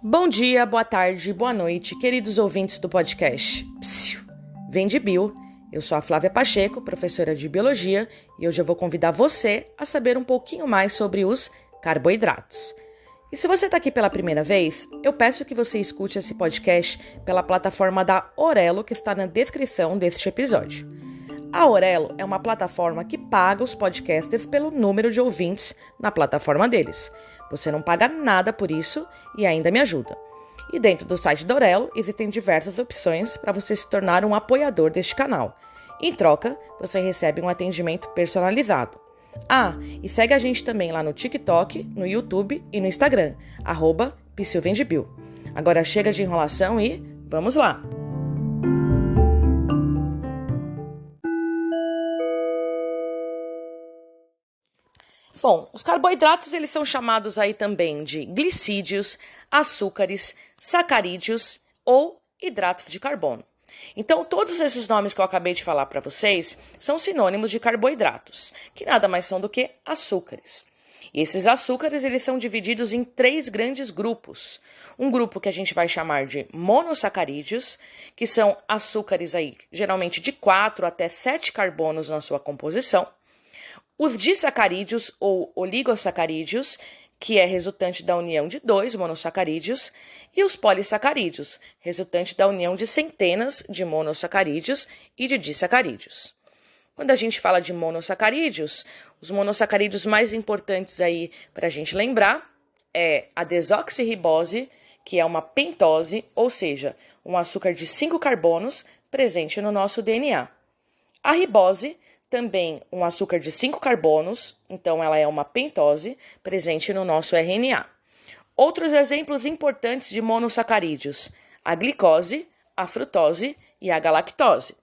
Bom dia, boa tarde, boa noite, queridos ouvintes do podcast Psiu, Vem de Bio. Eu sou a Flávia Pacheco, professora de Biologia, e hoje eu vou convidar você a saber um pouquinho mais sobre os carboidratos. E se você está aqui pela primeira vez, eu peço que você escute esse podcast pela plataforma da Orelo, que está na descrição deste episódio. A Orelo é uma plataforma que paga os podcasters pelo número de ouvintes na plataforma deles. Você não paga nada por isso e ainda me ajuda. E dentro do site da Orelo existem diversas opções para você se tornar um apoiador deste canal. Em troca, você recebe um atendimento personalizado. Ah, e segue a gente também lá no TikTok, no YouTube e no Instagram, @PsiuVendeBio. Agora chega de enrolação e vamos lá! Bom, os carboidratos eles são chamados aí também de glicídios, açúcares, sacarídeos ou hidratos de carbono. Então, todos esses nomes que eu acabei de falar para vocês são sinônimos de carboidratos, que nada mais são do que açúcares. E esses açúcares eles são divididos em 3 grandes grupos. Um grupo que a gente vai chamar de monossacarídeos, que são açúcares aí geralmente de 4 até 7 carbonos na sua composição. Os disacarídeos ou oligosacarídeos, que é resultante da união de 2 monossacarídeos, e os polissacarídeos, resultante da união de centenas de monossacarídeos e de disacarídeos. Quando a gente fala de monossacarídeos, os monossacarídeos mais importantes aí para a gente lembrar é a desoxirribose, que é uma pentose, ou seja, um açúcar de 5 carbonos presente no nosso DNA. A ribose, também um açúcar de 5 carbonos, então ela é uma pentose presente no nosso RNA. Outros exemplos importantes de monossacarídeos: a glicose, a frutose e a galactose.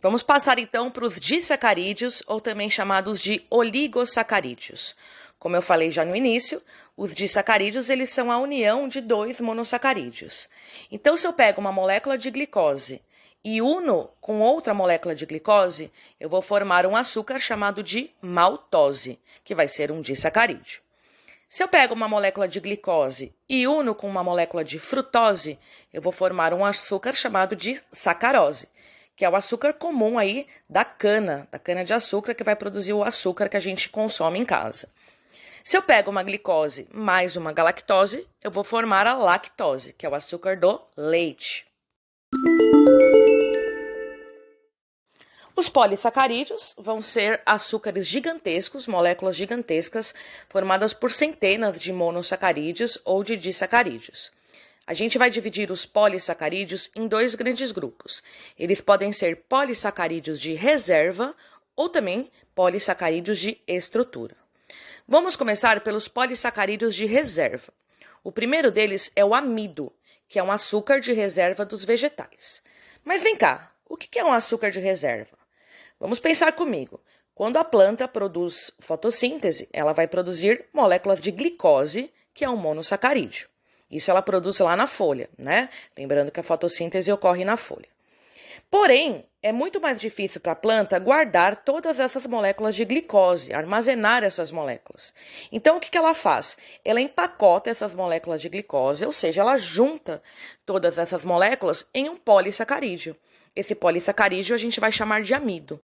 Vamos passar então para os disacarídeos, ou também chamados de oligosacarídeos. Como eu falei já no início, os disacarídeos eles são a união de 2 monossacarídeos. Então, se eu pego uma molécula de glicose e uno com outra molécula de glicose, eu vou formar um açúcar chamado de maltose, que vai ser um disacarídeo. Se eu pego uma molécula de glicose e uno com uma molécula de frutose, eu vou formar um açúcar chamado de sacarose, que é o açúcar comum aí da cana de açúcar, que vai produzir o açúcar que a gente consome em casa. Se eu pego uma glicose mais uma galactose, eu vou formar a lactose, que é o açúcar do leite. Os polissacarídeos vão ser açúcares gigantescos, moléculas gigantescas, formadas por centenas de monossacarídeos ou de disacarídeos. A gente vai dividir os polissacarídeos em 2 grandes grupos. Eles podem ser polissacarídeos de reserva ou também polissacarídeos de estrutura. Vamos começar pelos polissacarídeos de reserva. O primeiro deles é o amido, que é um açúcar de reserva dos vegetais. Mas vem cá, o que é um açúcar de reserva? Vamos pensar comigo. Quando a planta produz fotossíntese, ela vai produzir moléculas de glicose, que é um monossacarídeo. Isso ela produz lá na folha, né? Lembrando que a fotossíntese ocorre na folha. Porém, é muito mais difícil para a planta guardar todas essas moléculas de glicose, armazenar essas moléculas. Então, o que ela faz? Ela empacota essas moléculas de glicose, ou seja, ela junta todas essas moléculas em um polissacarídeo. Esse polissacarídeo a gente vai chamar de amido.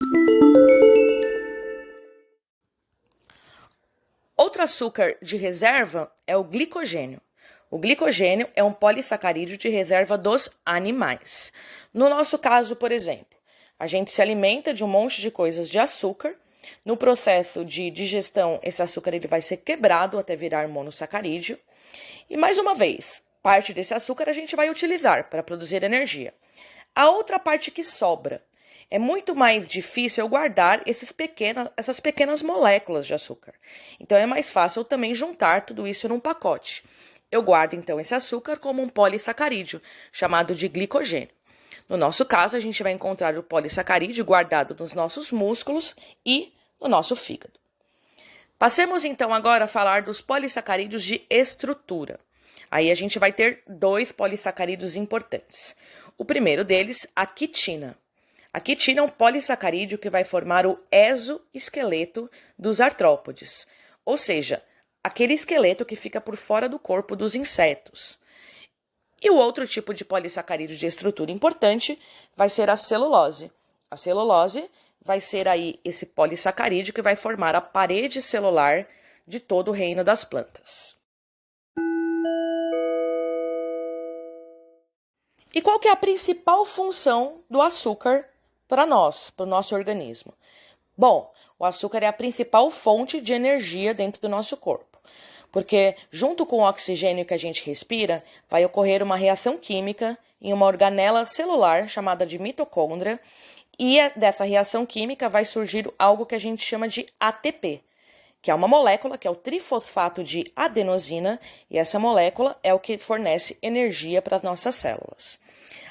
Outro açúcar de reserva é o glicogênio. O glicogênio é um polissacarídeo de reserva dos animais. No nosso caso, por exemplo, a gente se alimenta de um monte de coisas de açúcar. No processo de digestão, esse açúcar ele vai ser quebrado até virar monossacarídeo. E mais uma vez, parte desse açúcar a gente vai utilizar para produzir energia. A outra parte que sobra, é muito mais difícil eu guardar essas pequenas moléculas de açúcar. Então é mais fácil eu também juntar tudo isso num pacote. Eu guardo então esse açúcar como um polissacarídeo, chamado de glicogênio. No nosso caso, a gente vai encontrar o polissacarídeo guardado nos nossos músculos e no nosso fígado. Passemos então agora a falar dos polissacarídeos de estrutura. Aí a gente vai ter 2 polissacarídeos importantes. O primeiro deles, a quitina. A quitina é um polissacarídeo que vai formar o exoesqueleto dos artrópodes, ou seja, aquele esqueleto que fica por fora do corpo dos insetos. E o outro tipo de polissacarídeo de estrutura importante vai ser a celulose. A celulose vai ser aí esse polissacarídeo que vai formar a parede celular de todo o reino das plantas. E qual que é a principal função do açúcar para nós, para o nosso organismo? Bom, o açúcar é a principal fonte de energia dentro do nosso corpo, porque junto com o oxigênio que a gente respira, vai ocorrer uma reação química em uma organela celular chamada de mitocôndria, e dessa reação química vai surgir algo que a gente chama de ATP, que é uma molécula que é o trifosfato de adenosina, e essa molécula é o que fornece energia para as nossas células.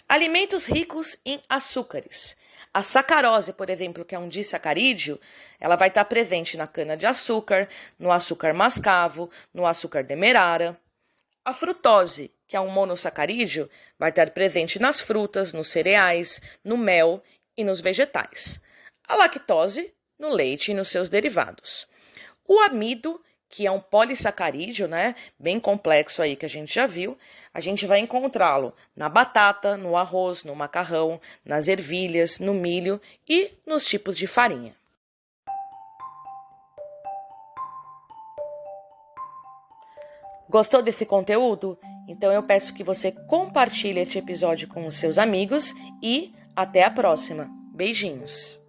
Alimentos ricos em açúcares. A sacarose, por exemplo, que é um disacarídeo, ela vai estar presente na cana-de-açúcar, no açúcar mascavo, no açúcar demerara. A frutose, que é um monossacarídeo, vai estar presente nas frutas, nos cereais, no mel e nos vegetais. A lactose, no leite e nos seus derivados. O amido, que é um polissacarídeo, né, bem complexo aí que a gente já viu, a gente vai encontrá-lo na batata, no arroz, no macarrão, nas ervilhas, no milho e nos tipos de farinha. Gostou desse conteúdo? Então eu peço que você compartilhe este episódio com os seus amigos e até a próxima. Beijinhos!